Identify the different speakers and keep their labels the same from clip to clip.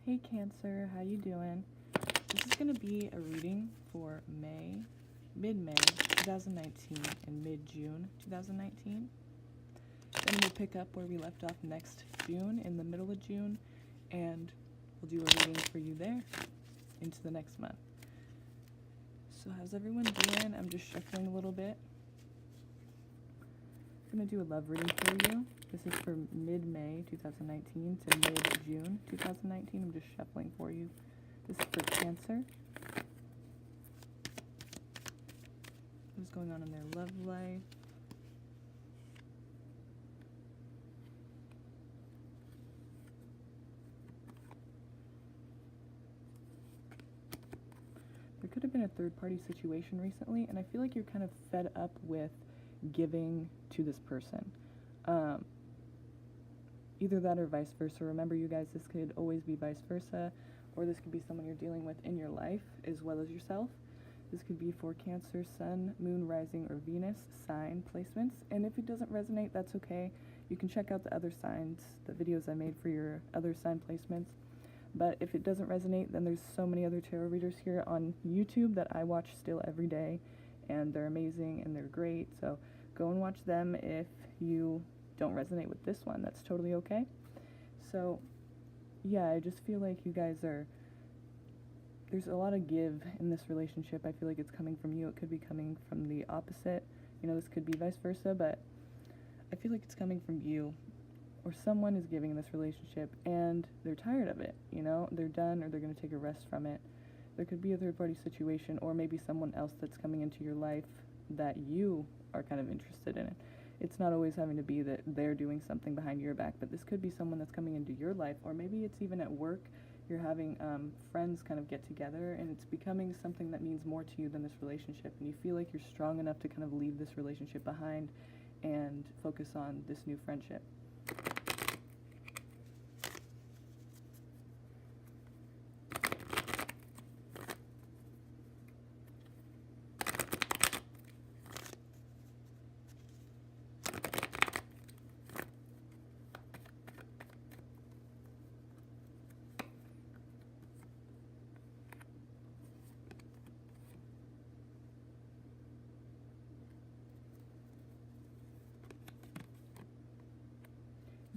Speaker 1: Hey Cancer, how you doing? This is going to be a reading for mid-May 2019 and mid-June 2019. Then we'll pick up where we left off next June, in the middle of June, and we'll do a reading for you there into the next month. So how's everyone doing? I'm just shuffling a little bit. I'm going to do a love reading for you. This is for mid-May 2019 to mid-June 2019. I'm just shuffling for you. This is for Cancer. What's going on in their love life? There could have been a third-party situation recently, and I feel like you're kind of fed up with giving to this person. Either that or vice versa. Remember, you guys, this could always be vice versa, or this could be someone you're dealing with in your life as well as yourself. This could be for Cancer, Sun, Moon, Rising, or Venus sign placements. And if it doesn't resonate, that's okay. You can check out the other signs, the videos I made for your other sign placements. But if it doesn't resonate, then there's so many other tarot readers here on YouTube that I watch still every day, and they're amazing and they're great. So go and watch them if you don't resonate with this one. That's totally okay. So yeah, I just feel like you guys there's a lot of give in this relationship. I feel like it's coming from you. It could be coming from the opposite. You know, this could be vice versa, but I feel like it's coming from you, or someone is giving in this relationship and they're tired of it. You know, they're done, or they're going to take a rest from it. There could be a third-party situation, or maybe someone else that's coming into your life that you are kind of interested in it. It's not always having to be that they're doing something behind your back, but this could be someone that's coming into your life, or maybe it's even at work. You're having friends kind of get together, and it's becoming something that means more to you than this relationship, and you feel like you're strong enough to kind of leave this relationship behind and focus on this new friendship.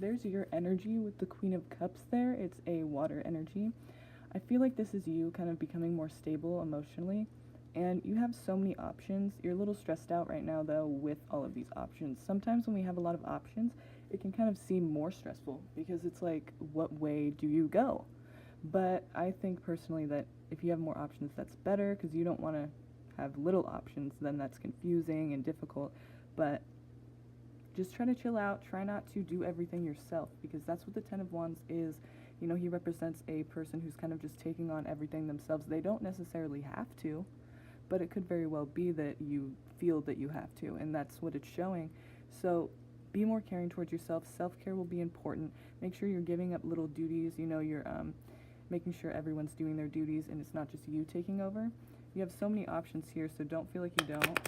Speaker 1: There's your energy with the Queen of Cups there. It's a water energy. I feel like this is you kind of becoming more stable emotionally, and you have so many options. You're a little stressed out right now, though, with all of these options. Sometimes when we have a lot of options, it can kind of seem more stressful because it's like, what way do you go? But I think personally that if you have more options, that's better, because you don't want to have little options. Then that's confusing and difficult. But just try to chill out. Try not to do everything yourself, because that's what the Ten of Wands is. You know, he represents a person who's kind of just taking on everything themselves. They don't necessarily have to, but it could very well be that you feel that you have to, and that's what it's showing. So be more caring towards yourself. Self-care will be important. Make sure you're giving up little duties. You know, you're making sure everyone's doing their duties and it's not just you taking over. You have so many options here, so don't feel like you don't.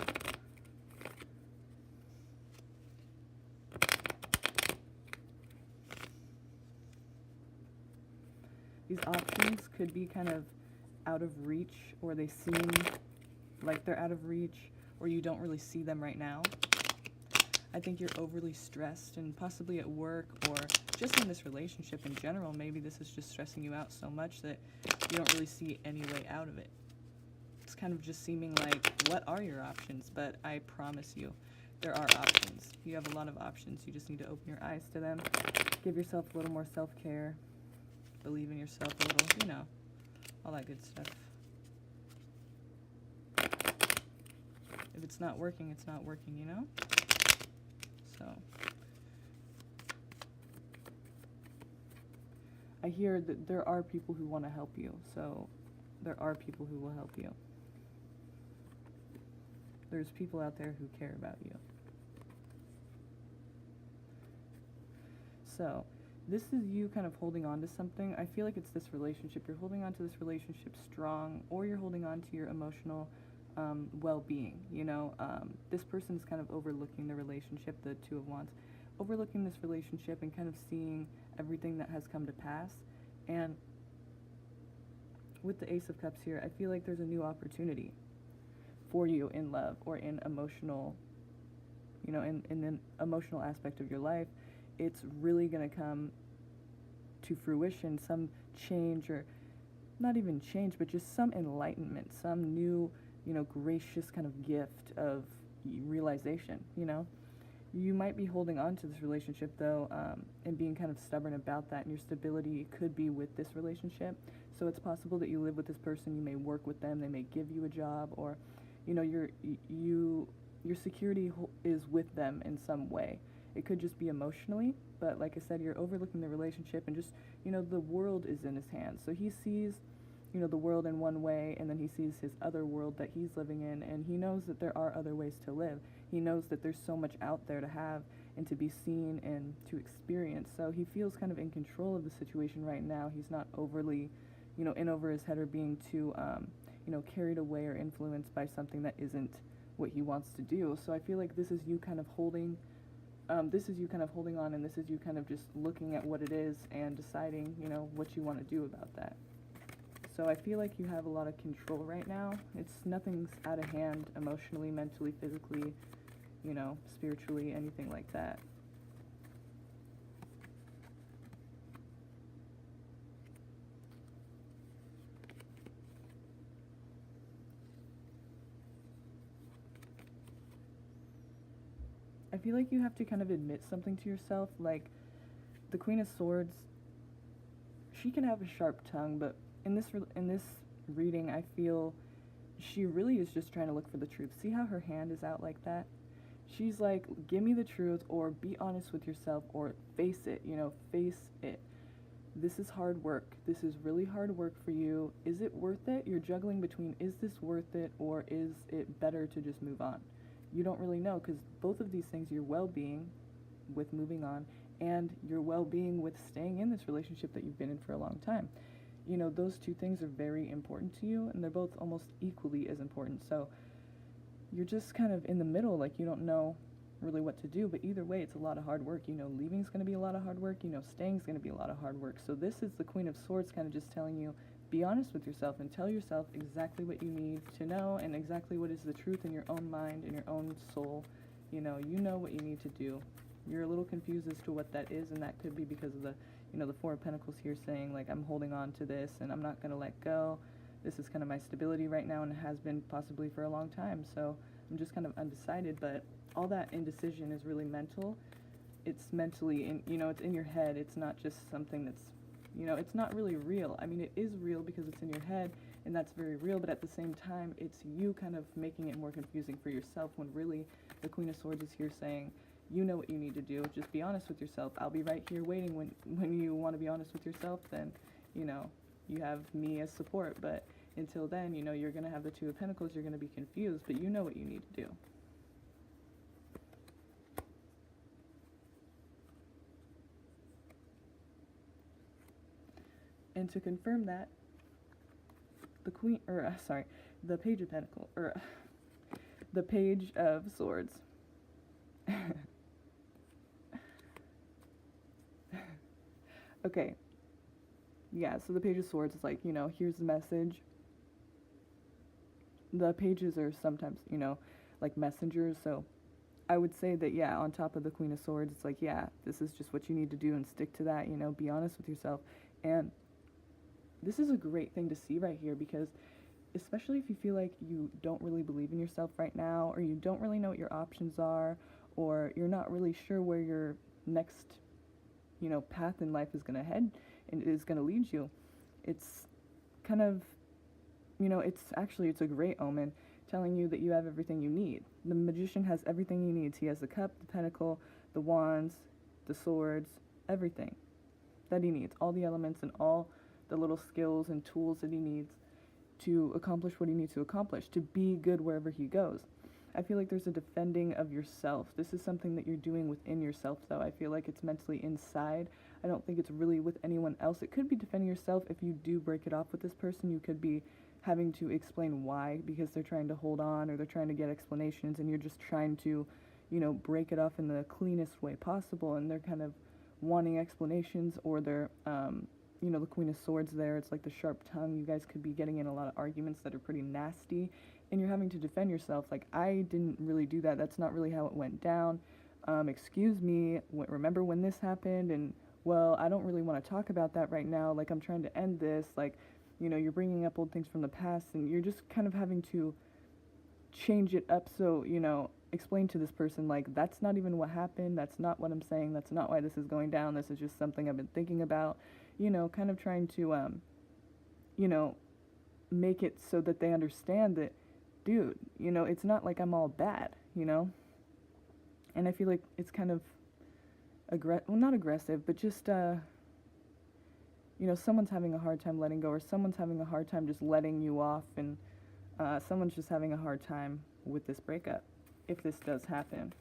Speaker 1: These options could be kind of out of reach, or they seem like they're out of reach, or you don't really see them right now. I think you're overly stressed, and possibly at work or just in this relationship in general. Maybe this is just stressing you out so much that you don't really see any way out of it. It's kind of just seeming like, what are your options? But I promise you, there are options. You have a lot of options. You just need to open your eyes to them. Give yourself a little more self-care. Believe in yourself a little, you know, all that good stuff. If it's not working, it's not working, you know? So I hear that there are people who want to help you, so there are people who will help you. There's people out there who care about you. So this is you kind of holding on to something. I feel like it's this relationship. You're holding on to this relationship strong, or you're holding on to your emotional well-being. You know, this person is kind of overlooking the relationship, the Two of Wands, overlooking this relationship and kind of seeing everything that has come to pass. And with the Ace of Cups here, I feel like there's a new opportunity for you in love or in emotional, in an emotional aspect of your life. It's really going to come to fruition, some change, or not even change, but just some enlightenment, some new, gracious kind of gift of realization. You might be holding on to this relationship though, and being kind of stubborn about that, and your stability could be with this relationship. So it's possible that you live with this person, you may work with them, they may give you a job, or your security is with them in some way. It could just be emotionally, but like I said, you're overlooking the relationship, and just, the world is in his hands. So he sees, the world in one way, and then he sees his other world that he's living in, and he knows that there are other ways to live. He knows that there's so much out there to have and to be seen and to experience. So he feels kind of in control of the situation right now. He's not overly, in over his head, or being too, carried away or influenced by something that isn't what he wants to do. So I feel like this is you kind of holding on, and this is you kind of just looking at what it is and deciding, what you want to do about that. So I feel like you have a lot of control right now. Nothing's out of hand emotionally, mentally, physically, spiritually, anything like that. I feel like you have to kind of admit something to yourself, like the Queen of Swords, she can have a sharp tongue, but in this reading, I feel she really is just trying to look for the truth. See how her hand is out like that? She's like, give me the truth, or be honest with yourself, or face it, face it. This is hard work. This is really hard work for you. Is it worth it? You're juggling between, is this worth it, or is it better to just move on? You don't really know, because both of these things, your well-being with moving on and your well-being with staying in this relationship that you've been in for a long time, those two things are very important to you, and they're both almost equally as important. So you're just kind of in the middle, like you don't know really what to do, but either way, it's a lot of hard work. Leaving's going to be a lot of hard work, staying's going to be a lot of hard work. So this is the Queen of Swords kind of just telling you, be honest with yourself and tell yourself exactly what you need to know, and exactly what is the truth in your own mind, in your own soul. You know what you need to do. You're a little confused as to what that is, and that could be because of the Four of Pentacles here saying, like, I'm holding on to this and I'm not going to let go. This is kind of my stability right now, and it has been possibly for a long time. So I'm just kind of undecided, but all that indecision is really mental. It's mentally, it's in your head. It's not just something that's, it's not really real. I mean, it is real because it's in your head, and that's very real, but at the same time, it's you kind of making it more confusing for yourself, when really the Queen of Swords is here saying, you know what you need to do. Just be honest with yourself. I'll be right here waiting. When you want to be honest with yourself, then, you have me as support. But until then, you're going to have the Two of Pentacles. You're going to be confused, but you know what you need to do. And to confirm that, the Page of Pentacles, the Page of Swords. Okay. Yeah, so the Page of Swords is like, here's the message. The pages are sometimes, like messengers, so I would say that, yeah, on top of the Queen of Swords, it's like, yeah, this is just what you need to do, and stick to that, be honest with yourself. And this is a great thing to see right here, because especially if you feel like you don't really believe in yourself right now, or you don't really know what your options are, or you're not really sure where your next, path in life is going to head and is going to lead you. It's kind of, it's a great omen telling you that you have everything you need. The Magician has everything he needs. He has the cup, the pentacle, the wands, the swords, everything that he needs, all the elements and all the little skills and tools that he needs to accomplish what he needs to accomplish, to be good wherever he goes. I feel like there's a defending of yourself. This is something that you're doing within yourself, though. I feel like it's mentally inside. I don't think it's really with anyone else. It could be defending yourself if you do break it off with this person. You could be having to explain why, because they're trying to hold on, or they're trying to get explanations, and you're just trying to, break it off in the cleanest way possible, and they're kind of wanting explanations, or they're the Queen of Swords there. It's like the sharp tongue. You guys could be getting in a lot of arguments that are pretty nasty, and you're having to defend yourself. Like, I didn't really do that. That's not really how it went down. Excuse me, remember when this happened? And, well, I don't really want to talk about that right now. Like, I'm trying to end this. Like, you're bringing up old things from the past, and you're just kind of having to change it up. So, explain to this person, like, that's not even what happened. That's not what I'm saying. That's not why this is going down. This is just something I've been thinking about. Kind of trying to, make it so that they understand that, dude, it's not like I'm all bad, And I feel like it's kind of not aggressive, but just, someone's having a hard time letting go, or someone's having a hard time just letting you off, and someone's just having a hard time with this breakup, if this does happen.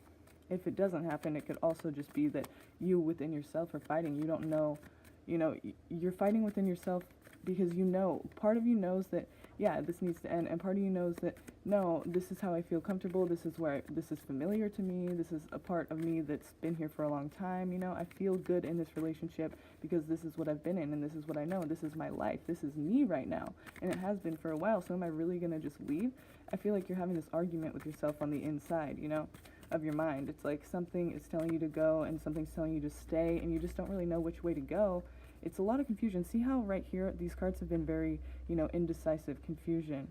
Speaker 1: If it doesn't happen, it could also just be that you within yourself are fighting. You don't know, you're fighting within yourself because part of you knows that, yeah, this needs to end, and part of you knows that, no, this is how I feel comfortable, this is this is familiar to me, this is a part of me that's been here for a long time, I feel good in this relationship because this is what I've been in, and this is what I know, this is my life, this is me right now, and it has been for a while, so am I really gonna just leave? I feel like you're having this argument with yourself on the inside, of your mind. It's like something is telling you to go, and something's telling you to stay, and you just don't really know which way to go. It's a lot of confusion. See how right here these cards have been very, indecisive, confusion,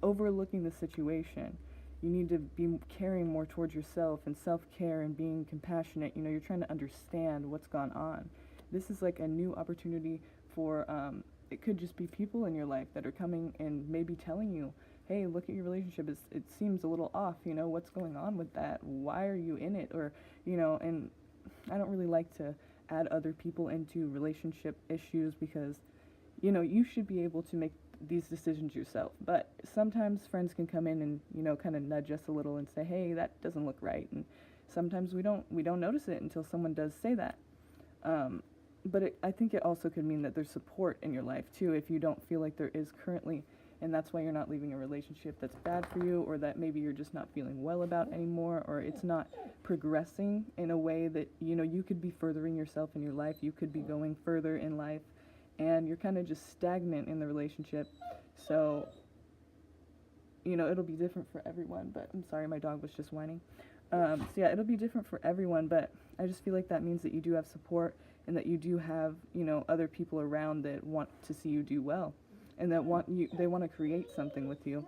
Speaker 1: overlooking the situation. You need to be caring more towards yourself and self-care and being compassionate. You're trying to understand what's gone on. This is like a new opportunity for, it could just be people in your life that are coming and maybe telling you, hey, look at your relationship, it seems a little off, what's going on with that? Why are you in it? Or, and I don't really like to add other people into relationship issues because, you should be able to make these decisions yourself. But sometimes friends can come in and, kind of nudge us a little and say, hey, that doesn't look right. And sometimes we don't notice it until someone does say that. But I think it also could mean that there's support in your life too if you don't feel like there is currently, and that's why you're not leaving a relationship that's bad for you, or that maybe you're just not feeling well about anymore, or it's not progressing in a way that, you could be furthering yourself in your life, you could be going further in life, and you're kind of just stagnant in the relationship. So, it'll be different for everyone, but I'm sorry, my dog was just whining. So yeah, it'll be different for everyone, but I just feel like that means that you do have support, and that you do have, other people around that want to see you do well, and that they want to create something with you.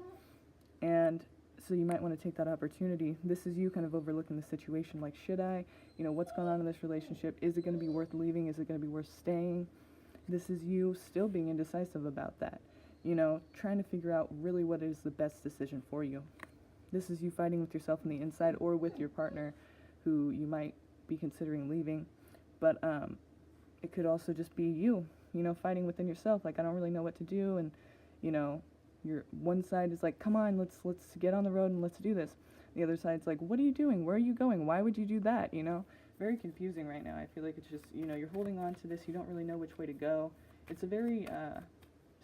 Speaker 1: And so you might want to take that opportunity. This is you kind of overlooking the situation, like, should I, what's going on in this relationship? Is it going to be worth leaving? Is it going to be worth staying? This is you still being indecisive about that, trying to figure out really what is the best decision for you. This is you fighting with yourself on the inside, or with your partner who you might be considering leaving. But it could also just be you, fighting within yourself, like, I don't really know what to do, and, your one side is like, come on, let's get on the road and let's do this. The other side's like, what are you doing? Where are you going? Why would you do that? Very confusing right now. I feel like it's just, you're holding on to this, you don't really know which way to go. It's a very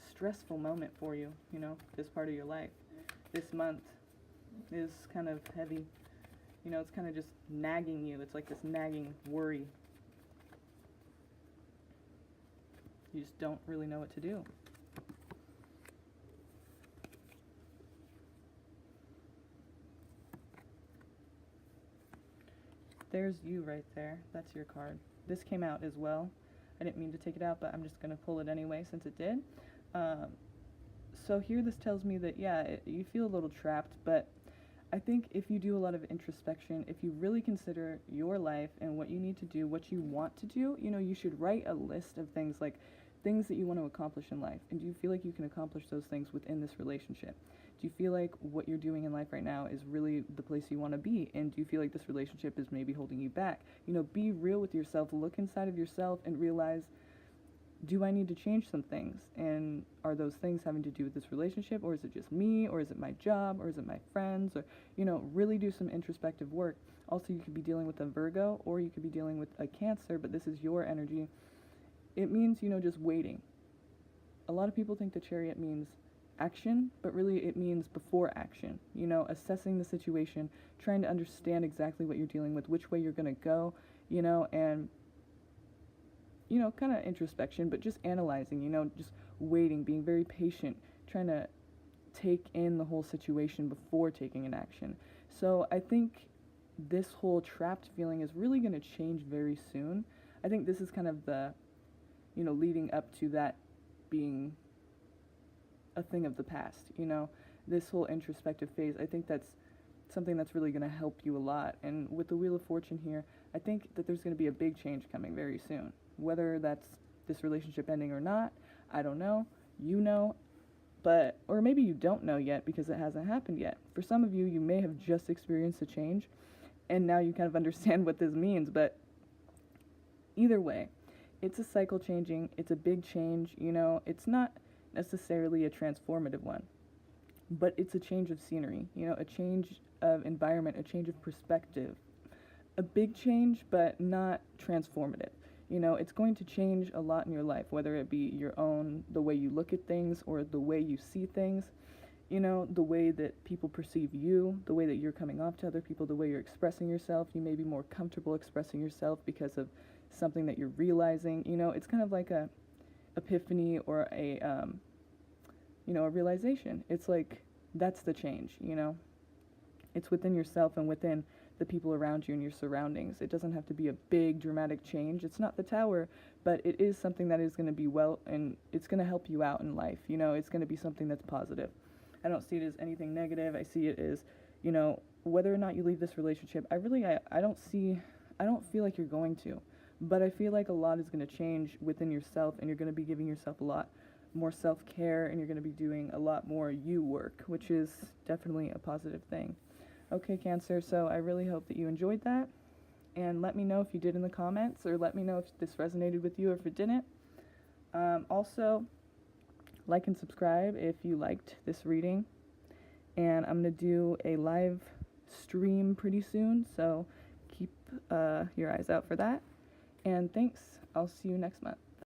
Speaker 1: stressful moment for you, this part of your life. This month is kind of heavy. It's kind of just nagging you. It's like this nagging worry. You just don't really know what to do. There's you right there. That's your card. This came out as well. I didn't mean to take it out, but I'm just going to pull it anyway since it did. So here this tells me that, yeah, you feel a little trapped, but I think if you do a lot of introspection, if you really consider your life and what you need to do, what you want to do, you should write a list of things, like things that you want to accomplish in life. And do you feel like you can accomplish those things within this relationship? Do you feel like what you're doing in life right now is really the place you want to be? And do you feel like this relationship is maybe holding you back? Be real with yourself, look inside of yourself and realize, do I need to change some things? And are those things having to do with this relationship, or is it just me, or is it my job, or is it my friends? Or, really do some introspective work. Also, you could be dealing with a Virgo, or you could be dealing with a Cancer, but this is your energy. It means, just waiting. A lot of people think the Chariot means action, but really it means before action. Assessing the situation, trying to understand exactly what you're dealing with, which way you're going to go, and, kind of introspection, but just analyzing, just waiting, being very patient, trying to take in the whole situation before taking an action. So I think this whole trapped feeling is really going to change very soon. I think this is kind of the, leading up to that being a thing of the past, this whole introspective phase. I think that's something that's really going to help you a lot. And with the Wheel of Fortune here, I think that there's going to be a big change coming very soon. Whether that's this relationship ending or not, I don't know. But, or maybe you don't know yet because it hasn't happened yet. For some of you, you may have just experienced a change, and now you kind of understand what this means. But either way, it's a cycle changing, it's a big change, it's not necessarily a transformative one, but it's a change of scenery, a change of environment, a change of perspective. A big change, but not transformative. It's going to change a lot in your life, whether it be the way you look at things or the way you see things, the way that people perceive you, the way that you're coming off to other people, the way you're expressing yourself. You may be more comfortable expressing yourself because of something that you're realizing. It's kind of like a epiphany or a realization. It's like, that's the change, It's within yourself and within the people around you and your surroundings. It doesn't have to be a big dramatic change. It's not the tower, but it is something that is going to be and it's going to help you out in life. It's going to be something that's positive. I don't see it as anything negative. I see it as, whether or not you leave this relationship, I don't feel like you're going to, but I feel like a lot is going to change within yourself, and you're going to be giving yourself a lot more self-care, and you're going to be doing a lot more you work, which is definitely a positive thing. Okay, Cancer, so I really hope that you enjoyed that, and let me know if you did in the comments, or let me know if this resonated with you or if it didn't. Also, like and subscribe if you liked this reading, and I'm going to do a live stream pretty soon, so keep your eyes out for that, and thanks. I'll see you next month.